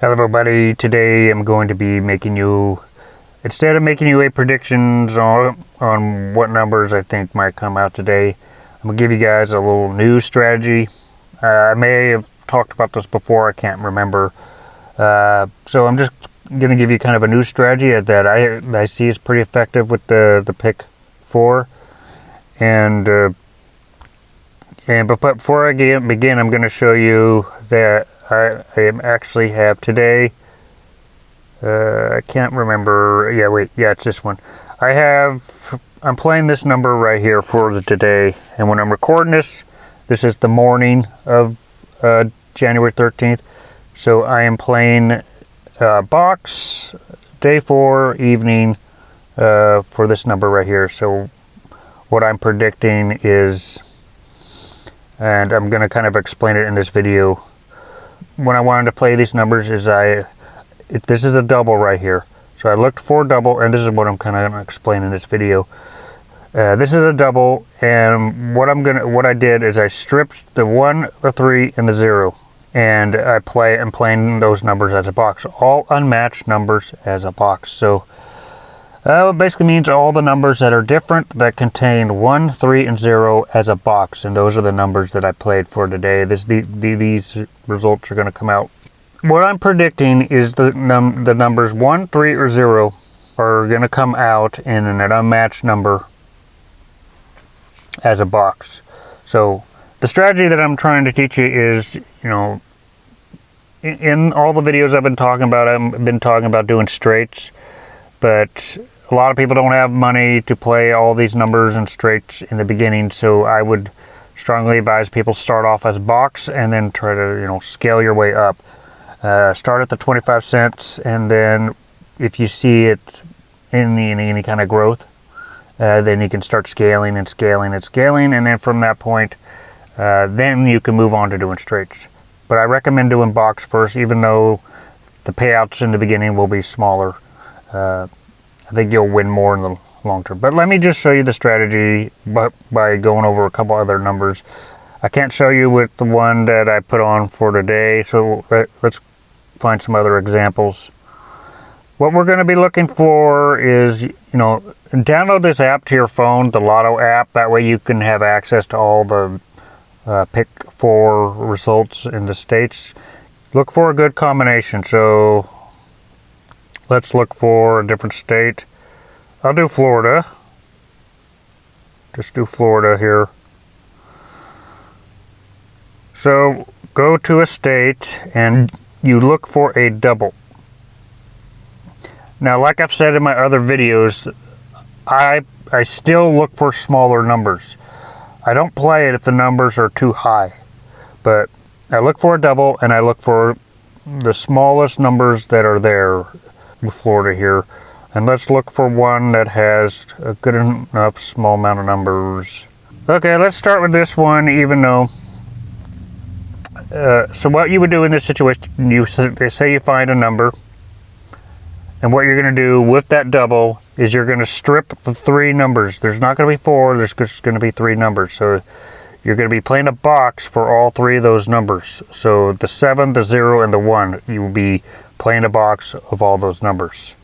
Hello everybody, today I'm going to be making you, instead of making you a predictions on what numbers I think might come out today, I'm going to give you guys a little new strategy. I may have talked about this before, I can't remember. So I'm just going to give you kind of a new strategy that I see is pretty effective with the pick 4. And before I begin, I'm going to show you that I actually have today, I can't remember, it's this one. I'm playing this number right here for today, and when I'm recording this is the morning of January 13th, so I am playing box, day 4, evening, for this number right here. So what I'm predicting is, and I'm going to kind of explain it in this video. When I wanted to play these numbers is this is a double right here. So I looked for a double, and this is what I'm kind of going to explain in this video. This is a double, and what I did is I stripped the 1, the 3, and the 0, and I'm playing those numbers as a box, all unmatched numbers as a box. So it basically means all the numbers that are different that contain 1, 3, and 0 as a box, and those are the numbers that I played for today. These results are going to come out. What I'm predicting is the numbers 1, 3, or 0 are going to come out in an unmatched number as a box. So the strategy that I'm trying to teach you is, in all the videos I've been talking about doing straights, but a lot of people don't have money to play all these numbers and straights in the beginning, so I would strongly advise people start off as box and then try to, scale your way up. Start at the 25 cents, and then if you see it in any kind of growth, then you can start scaling and scaling and scaling, and then from that point, then you can move on to doing straights. But I recommend doing box first, even though the payouts in the beginning will be smaller. I think you'll win more in the long term. But let me just show you the strategy by going over a couple other numbers. I can't show you with the one that I put on for today, so let's find some other examples. What we're going to be looking for is, download this app to your phone, the Lotto app. That way you can have access to all the pick 4 results in the states. Look for a good combination. So let's look for a different state. I'll do Florida. Just do Florida here. So go to a state and you look for a double. Now, like I've said in my other videos, I still look for smaller numbers. I don't play it if the numbers are too high, but I look for a double and I look for the smallest numbers that are there. Florida here, and let's look for one that has a good enough small amount of numbers. Okay, let's start with this one, even though so what you would do in this situation, they say you find a number, and what you're going to do with that double is you're going to strip the 3 numbers. There's not going to be 4, there's just going to be 3 numbers. So you're going to be playing a box for all 3 of those numbers. So the 7, the 0, and the 1, you will be playing a box of all those numbers.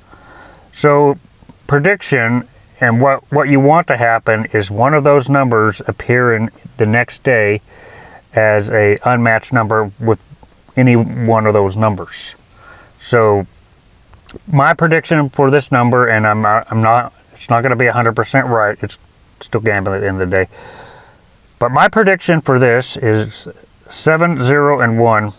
So prediction, and what you want to happen is one of those numbers appear in the next day as a unmatched number with any one of those numbers. So my prediction for this number, and it's not going to be 100% right, it's still gambling at the end of the day, but my prediction for this is 7, 0, and 1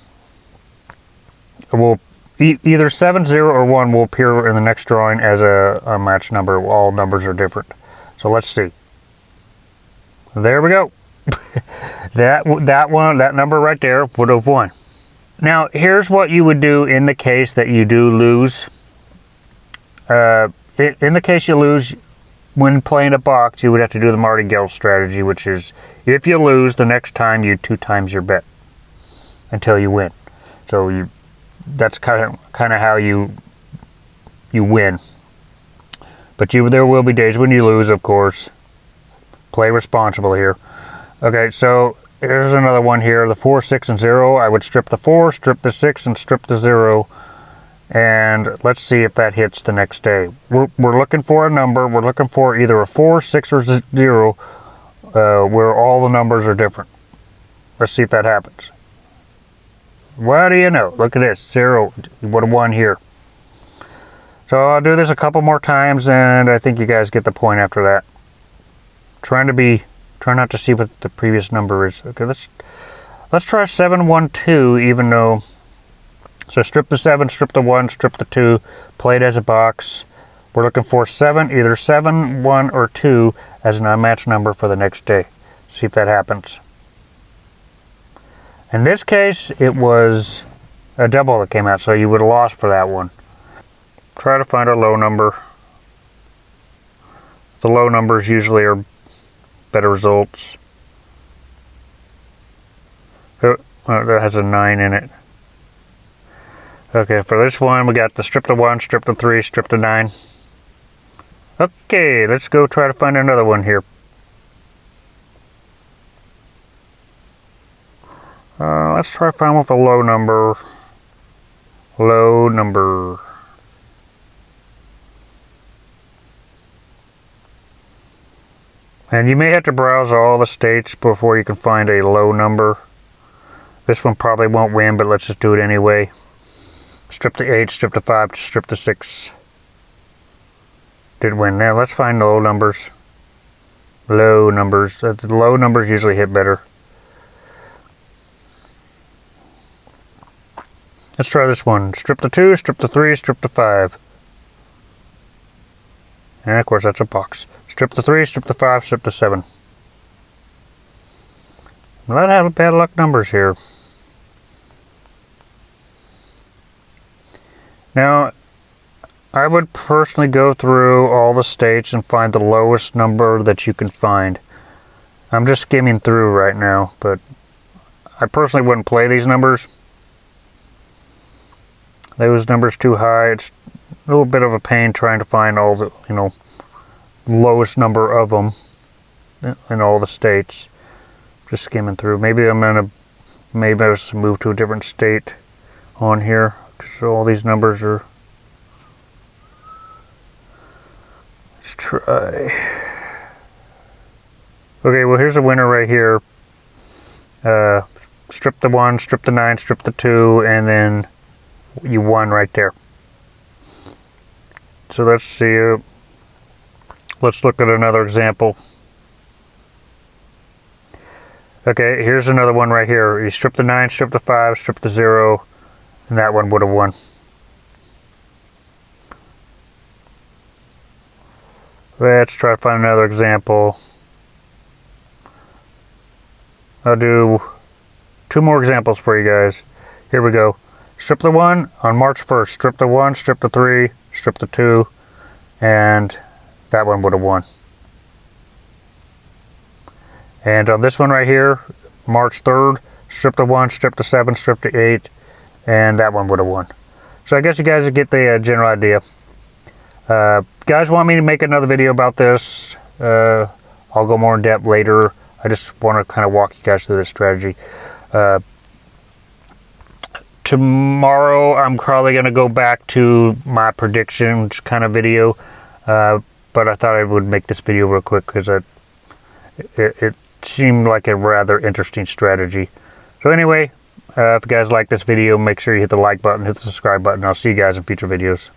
will either 7, 0, or 1 will appear in the next drawing as a unmatched number. All numbers are different. So let's see. There we go. that number right there would have won. Now, here's what you would do in the case that you do lose. In the case you lose, when playing a box, you would have to do the martingale strategy, which is if you lose, the next time you 2 times your bet until you win. So that's kind of how you win. But there will be days when you lose, of course. Play responsible here. Okay, so here's another one here. The 4, 6, and 0. I would strip the 4, strip the 6, and strip the 0 And let's see if that hits the next day. We're looking for a number. We're looking for either a 4, 6, or 0 where all the numbers are different. Let's see if that happens. What do you know? Look at this. 0. You would have won here. So I'll do this a couple more times, and I think you guys get the point after that. Try not to see what the previous number is. Okay, let's try 712, even though. So strip the 7, strip the 1, strip the 2, play it as a box. We're looking for 7, either 7, 1, or 2 as an unmatched number for the next day. See if that happens. In this case, it was a double that came out, so you would have lost for that one. Try to find a low number. The low numbers usually are better results. Oh, that has a 9 in it. Okay, for this one, we got the strip the 1, strip the 3, strip the 9. Okay, let's go try to find another one here. Let's try to find one with a low number. Low number. And you may have to browse all the states before you can find a low number. This one probably won't win, but let's just do it anyway. Strip the 8, strip the 5, strip the 6. Did win. Now let's find low numbers. Low numbers. The low numbers usually hit better. Let's try this one. Strip the 2, strip the 3, strip the 5. And of course that's a box. Strip the 3, strip the 5, strip the 7. A lot of bad luck numbers here. Now, I would personally go through all the states and find the lowest number that you can find. I'm just skimming through right now, but I personally wouldn't play these numbers. Those numbers too high. It's a little bit of a pain trying to find all the, lowest number of them in all the states. Just skimming through. Maybe I'll move to a different state on here. So all these numbers are. Let's try. Okay, well here's a winner right here. Strip the 1, strip the 9, strip the 2, and then you won right there. So let's see. Let's look at another example. Okay, here's another one right here. You strip the 9, strip the 5, strip the 0, and that one would have won. Let's try to find another example. I'll do 2 more examples for you guys. Here we go. Strip the 1 on March 1st. Strip the 1, strip the 3, strip the 2, and that one would have won. And on this one right here, March 3rd, strip the 1, strip the 7, strip the 8, and that one would have won. So I guess you guys get the general idea. Guys want me to make another video about this? I'll go more in depth later. I just want to kind of walk you guys through this strategy. Tomorrow I'm probably going to go back to my predictions kind of video. But I thought I would make this video real quick because it seemed like a rather interesting strategy. So anyway, if you guys like this video, make sure you hit the like button, hit the subscribe button. I'll see you guys in future videos.